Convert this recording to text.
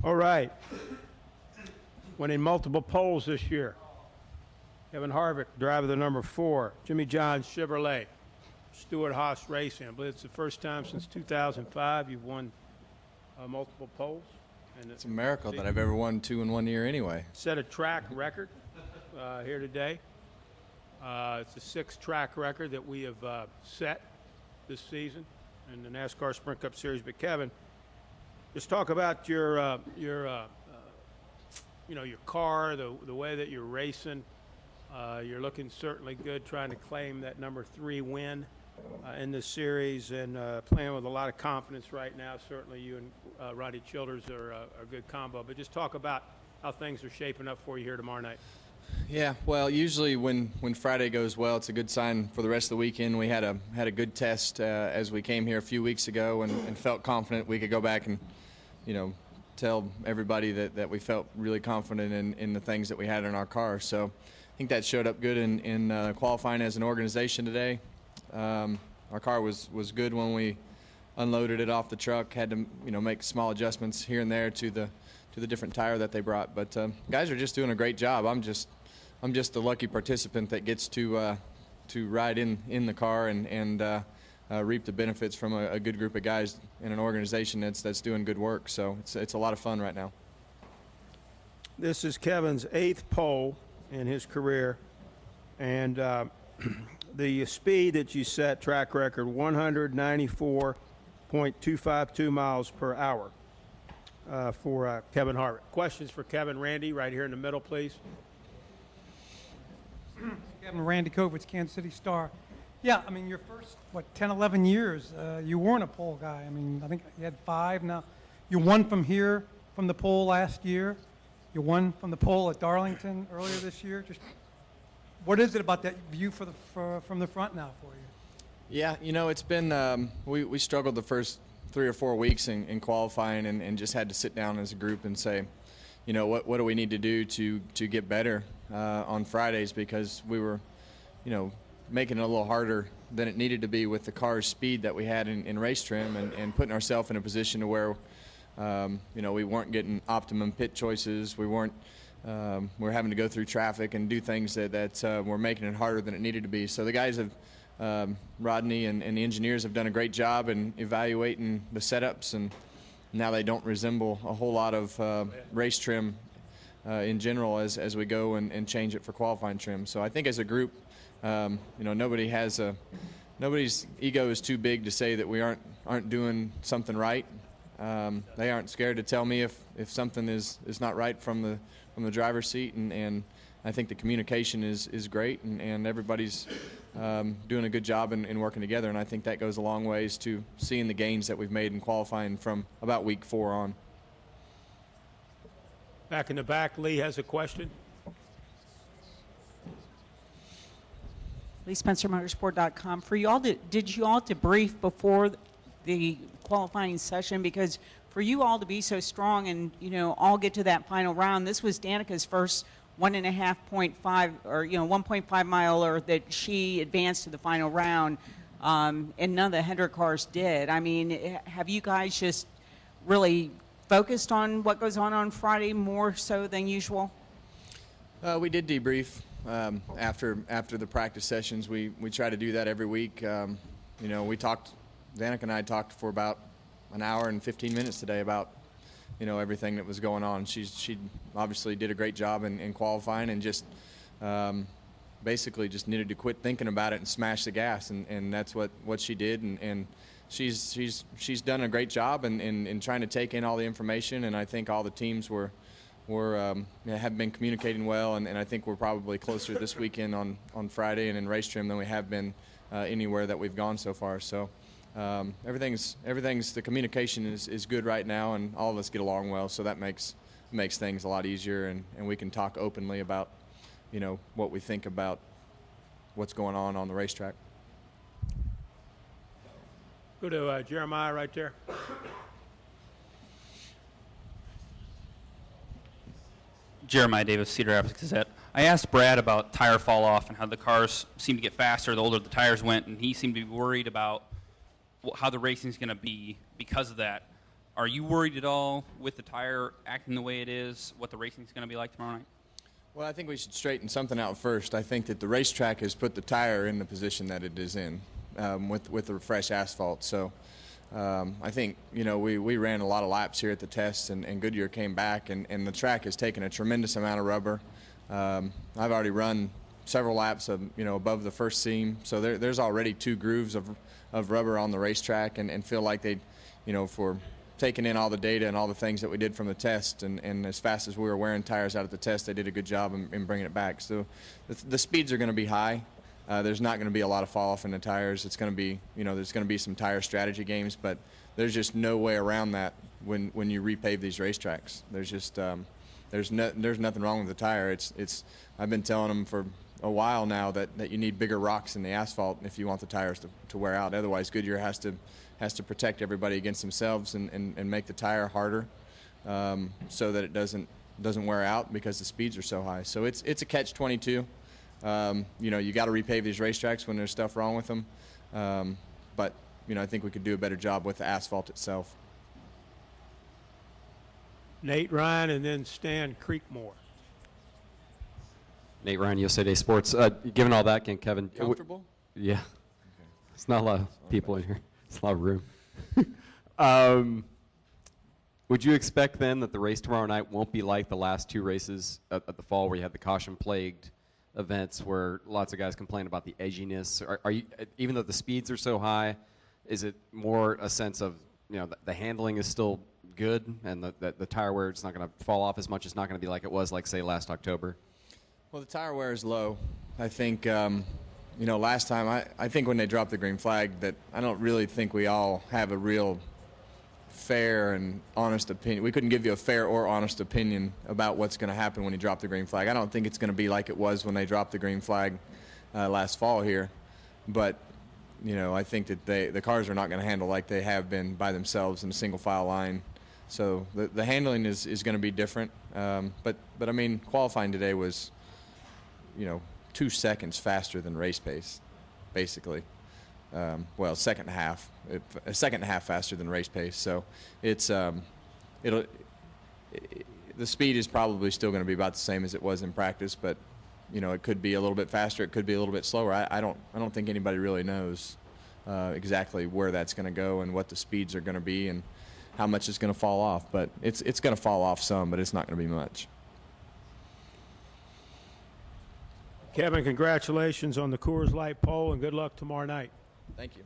All right. Winning multiple poles this year. Kevin Harvick, driver the number 4. Jimmy John's Chevrolet. Stewart Haas Racing. I believe it's the first time since 2005 you've won multiple poles. And it's a miracle that I've ever won 2 in 1 year anyway. Set a track record here today. It's the 6th track record that we have set this season in the NASCAR Sprint Cup Series. But Kevin, just talk about your car, the way that you're racing. You're looking certainly good, trying to claim that number 3 win in this series, and playing with a lot of confidence right now. Certainly you and Rodney Childers are a good combo. But just talk about how things are shaping up for you here tomorrow night. Yeah, well, usually when Friday goes well, it's a good sign for the rest of the weekend. We had a good test as we came here a few weeks ago, and felt confident we could go back and, tell everybody that we felt really confident in the things that we had in our car. So I think that showed up good in qualifying as an organization today. Our car was good when we unloaded it off the truck. Had to make small adjustments here and there to the different tire that they brought. But guys are just doing a great job. I'm just the lucky participant that gets to ride in the car and reap the benefits from a good group of guys in an organization that's doing good work. So it's a lot of fun right now. This is Kevin's 8th pole in his career, and the speed that you set, track record, 194.252 miles per hour for Kevin Harvick. Questions for Kevin? Randy, right here in the middle, please. Kevin, Randy Kovitz, Kansas City Star. Yeah, I mean, your first, 10, 11 years, you weren't a pole guy. I mean, I think you had 5 now. You won from here, from the pole last year. You won from the pole at Darlington earlier this year. Just what is it about that view from the front now for you? Yeah, it's been we struggled the first 3 or 4 weeks in qualifying, and just had to sit down as a group and say, what do we need to do to get better on Fridays, because we were, making it a little harder than it needed to be with the car's speed that we had in race trim, and putting ourselves in a position to where we weren't getting optimum pit choices. We weren't. We're having to go through traffic and do things that were making it harder than it needed to be. So the guys have, Rodney and the engineers have done a great job in evaluating the setups, and now they don't resemble a whole lot of race trim in general as we go and change it for qualifying trim. So I think as a group, nobody's ego is too big to say that we aren't doing something right. They aren't scared to tell me if something is not right from the driver's seat, and I think the communication is great, and everybody's doing a good job in working together, and I think that goes a long ways to seeing the gains that we've made in qualifying from about week 4 on. Back in the back, Lee has a question. Lee Spencer, Motorsport.com. For you all, did you all debrief before the qualifying session? Because for you all to be so strong and all get to that final round, this was Danica's first 1.5 or 1.5 miler that she advanced to the final round, and none of the Hendrick cars did. I mean, have you guys just really focused on what goes on Friday more so than usual? We did debrief after the practice sessions. We try to do that every week. We talked. Danica and I talked for about an hour and 15 minutes today about everything that was going on. She obviously did a great job in qualifying, and just basically just needed to quit thinking about it and smash the gas, and that's what she did, and she's done a great job in trying to take in all the information, and I think all the teams have been communicating well, and I think we're probably closer this weekend on Friday and in race trim than we have been anywhere that we've gone so far. So everything's the communication is good right now, and all of us get along well, so that makes things a lot easier, and we can talk openly about what we think about what's going on the racetrack. Go to Jeremiah right there. Jeremiah Davis, Cedar Rapids Gazette. I asked Brad about tire fall off and how the cars seem to get faster the older the tires went, and he seemed to be worried about how the racing is going to be because of that. Are you worried at all with the tire acting the way it is, what the racing is going to be like tomorrow night? Well, I think we should straighten something out first. I think that the racetrack has put the tire in the position that it is in with the fresh asphalt. So I think, we ran a lot of laps here at the test, and Goodyear came back, and the track has taken a tremendous amount of rubber. I've already run several laps above the first seam, so there's already 2 grooves of rubber on the racetrack, and feel like they, for taking in all the data and all the things that we did from the test, and as fast as we were wearing tires out at the test, they did a good job in bringing it back. So the speeds are going to be high. There's not going to be a lot of fall off in the tires. It's going to be, there's going to be some tire strategy games, but there's just no way around that when you repave these racetracks. There's just there's nothing wrong with the tire. I've been telling them for a while now that you need bigger rocks in the asphalt if you want the tires to wear out. Otherwise, Goodyear has to protect everybody against themselves and make the tire harder so that it doesn't wear out because the speeds are so high. So it's a catch-22. You got to repave these racetracks when there's stuff wrong with them. But I think we could do a better job with the asphalt itself. Nate Ryan and then Stan Creekmore. Nate Ryan, USA Today Sports. Given all that, Kevin. Comfortable? Yeah. Okay. It's not a lot of people in here. It's a lot of room. Would you expect then that the race tomorrow night won't be like the last 2 races at the fall where you had the caution-plagued events where lots of guys complain about the edginess? Are you, even though the speeds are so high, is it more a sense of, the handling is still good and the tire wear is not going to fall off as much? It's not going to be like it was, like, say, last October? Well, the tire wear is low. I think, last time, I think when they dropped the green flag that I don't really think we all have a real fair and honest opinion. We couldn't give you a fair or honest opinion about what's going to happen when you drop the green flag. I don't think it's going to be like it was when they dropped the green flag last fall here. But, I think that the cars are not going to handle like they have been by themselves in a single file line. So the handling is going to be different. But I mean, qualifying today was, 2 seconds faster than race pace, basically. Second half, a second and a half faster than race pace. So it's the speed is probably still going to be about the same as it was in practice, but it could be a little bit faster, it could be a little bit slower. I don't think anybody really knows exactly where that's going to go and what the speeds are going to be and how much is going to fall off. But it's going to fall off some, but it's not going to be much. Kevin, congratulations on the Coors Light pole, and good luck tomorrow night. Thank you.